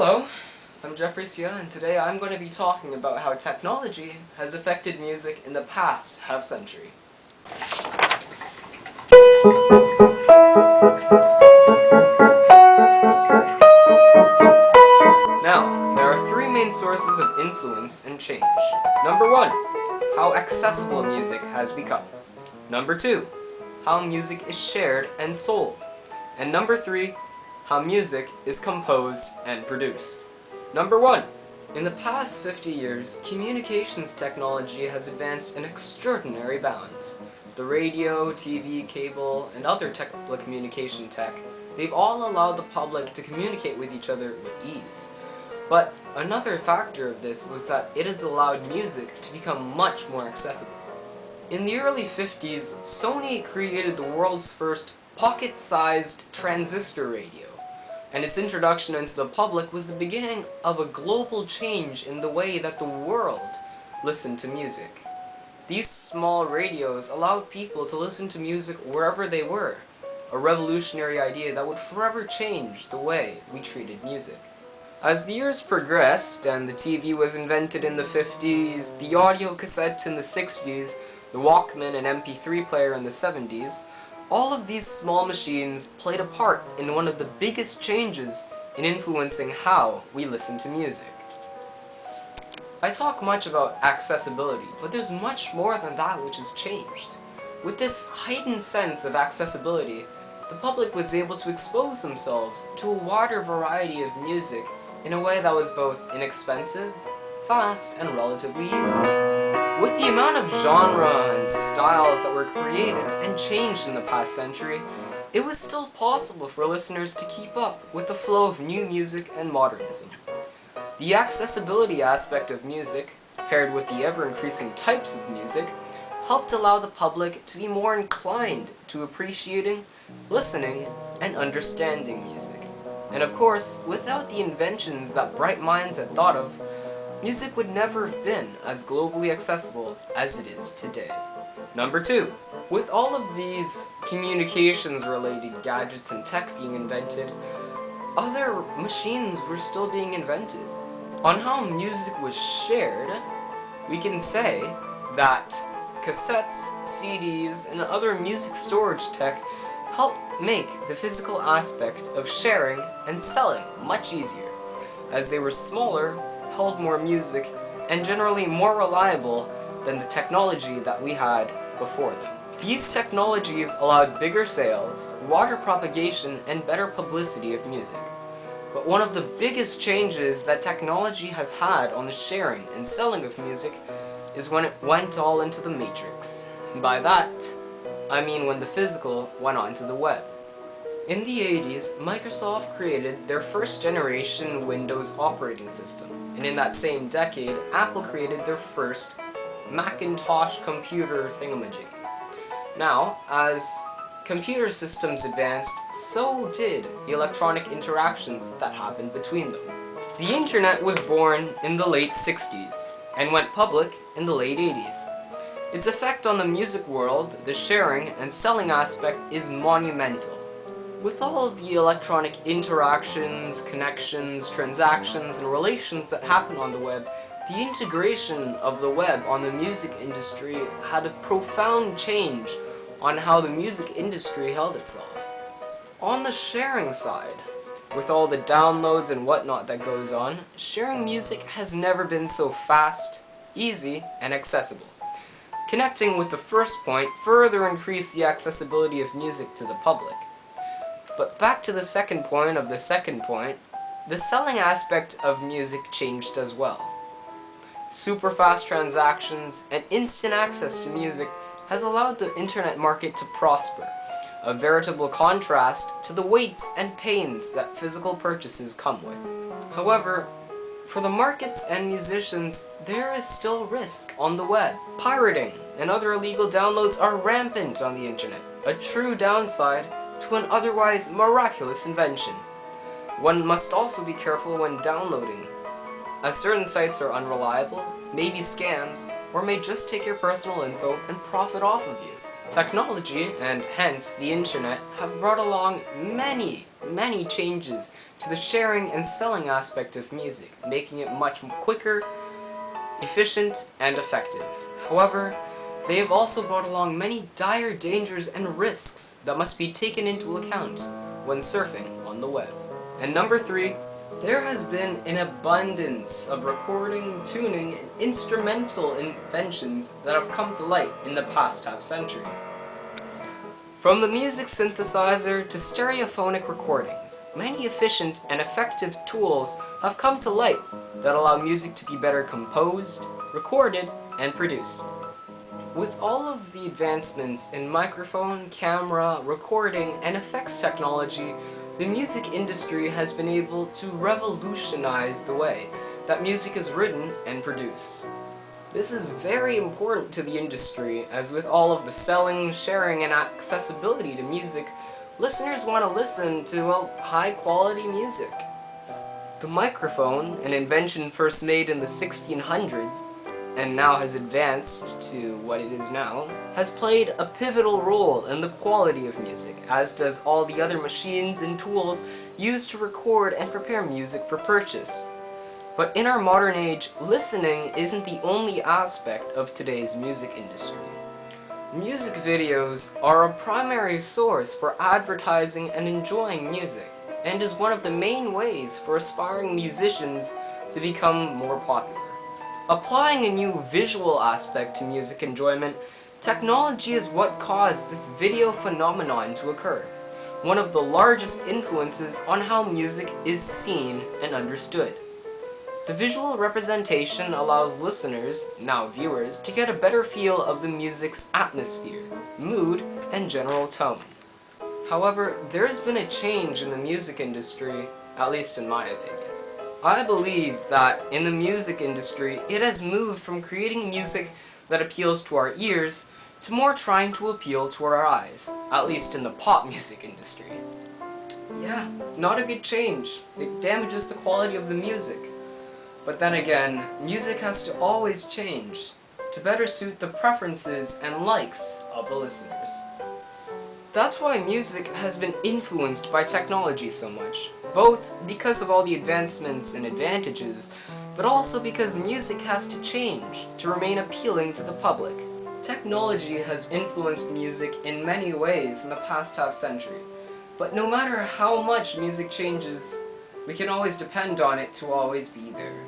Hello, I'm Jeffrey Sia, and today I'm going to be talking about how technology has affected music in the past half-century. Now, there are three main sources of influence and change. Number one, how accessible music has become. Number two, how music is shared and sold. And number three, how music is composed and produced. Number one, in the past 50 years, communications technology has advanced in extraordinary bounds. The radio, TV, cable, and other telecommunication tech, they've all allowed the public to communicate with each other with ease. But another factor of this was that it has allowed music to become much more accessible. In the early 50s, Sony created the world's first pocket-sized transistor radio, and its introduction into the public was the beginning of a global change in the way that the world listened to music. These small radios allowed people to listen to music wherever they were, a revolutionary idea that would forever change the way we treated music. As the years progressed and the TV was invented in the 50s, the audio cassette in the 60s, the Walkman and MP3 player in the 70s, all of these small machines played a part in one of the biggest changes in influencing how we listen to music. I talk much about accessibility, but there's much more than that which has changed. With this heightened sense of accessibility, the public was able to expose themselves to a wider variety of music in a way that was both inexpensive, fast, and relatively easy. With the amount of genre and styles that were created and changed in the past century, it was still possible for listeners to keep up with the flow of new music and modernism. The accessibility aspect of music, paired with the ever-increasing types of music, helped allow the public to be more inclined to appreciating, listening, and understanding music. And of course, without the inventions that bright minds had thought of, music would never have been as globally accessible as it is today. Number two, with all of these communications-related gadgets and tech being invented, other machines were still being invented. On how music was shared, we can say that cassettes, CDs, and other music storage tech helped make the physical aspect of sharing and selling much easier, as they were smaller, held more music, and generally more reliable than the technology that we had before them. These technologies allowed bigger sales, wider propagation, and better publicity of music. But one of the biggest changes that technology has had on the sharing and selling of music is when it went all into the matrix. And by that, I mean when the physical went onto the web. In the 80s, Microsoft created their first generation Windows operating system, and in that same decade, Apple created their first Macintosh computer thingamajig. Now, as computer systems advanced, so did the electronic interactions that happened between them. The internet was born in the late 60s, and went public in the late 80s. Its effect on the music world, the sharing and selling aspect, is monumental. With all of the electronic interactions, connections, transactions, and relations that happen on the web, the integration of the web on the music industry had a profound change on how the music industry held itself. On the sharing side, with all the downloads and whatnot that goes on, sharing music has never been so fast, easy, and accessible. Connecting with the first point further increased the accessibility of music to the public. But back to the second point of the second point, the selling aspect of music changed as well. Super fast transactions and instant access to music has allowed the internet market to prosper, a veritable contrast to the weights and pains that physical purchases come with. However, for the markets and musicians, there is still risk on the web. Pirating and other illegal downloads are rampant on the internet, a true downside to an otherwise miraculous invention. One must also be careful when downloading, as certain sites are unreliable, may be scams, or may just take your personal info and profit off of you. Technology, and hence the internet, have brought along many changes to the sharing and selling aspect of music, making it much quicker, efficient, and effective. However, they have also brought along many dire dangers and risks that must be taken into account when surfing on the web. And number 3, there has been an abundance of recording, tuning, and instrumental inventions that have come to light in the past half-century. From the music synthesizer to stereophonic recordings, many efficient and effective tools have come to light that allow music to be better composed, recorded, and produced. With all of the advancements in microphone, camera, recording, and effects technology, the music industry has been able to revolutionize the way that music is written and produced. This is very important to the industry, as with all of the selling, sharing, and accessibility to music, listeners want to listen to, well, high-quality music. The microphone, an invention first made in the 1600s, and now has advanced to what it is now, has played a pivotal role in the quality of music, as does all the other machines and tools used to record and prepare music for purchase. But in our modern age, listening isn't the only aspect of today's music industry. Music videos are a primary source for advertising and enjoying music, and is one of the main ways for aspiring musicians to become more popular. Applying a new visual aspect to music enjoyment, technology is what caused this video phenomenon to occur, one of the largest influences on how music is seen and understood. The visual representation allows listeners, now viewers, to get a better feel of the music's atmosphere, mood, and general tone. However, there has been a change in the music industry, at least in my opinion. I believe that in the music industry, it has moved from creating music that appeals to our ears to more trying to appeal to our eyes, at least in the pop music industry. Yeah, not a good change. It damages the quality of the music. But then again, music has to always change to better suit the preferences and likes of the listeners. That's why music has been influenced by technology so much, both because of all the advancements and advantages, but also because music has to change to remain appealing to the public. Technology has influenced music in many ways in the past half-century, but no matter how much music changes, we can always depend on it to always be there.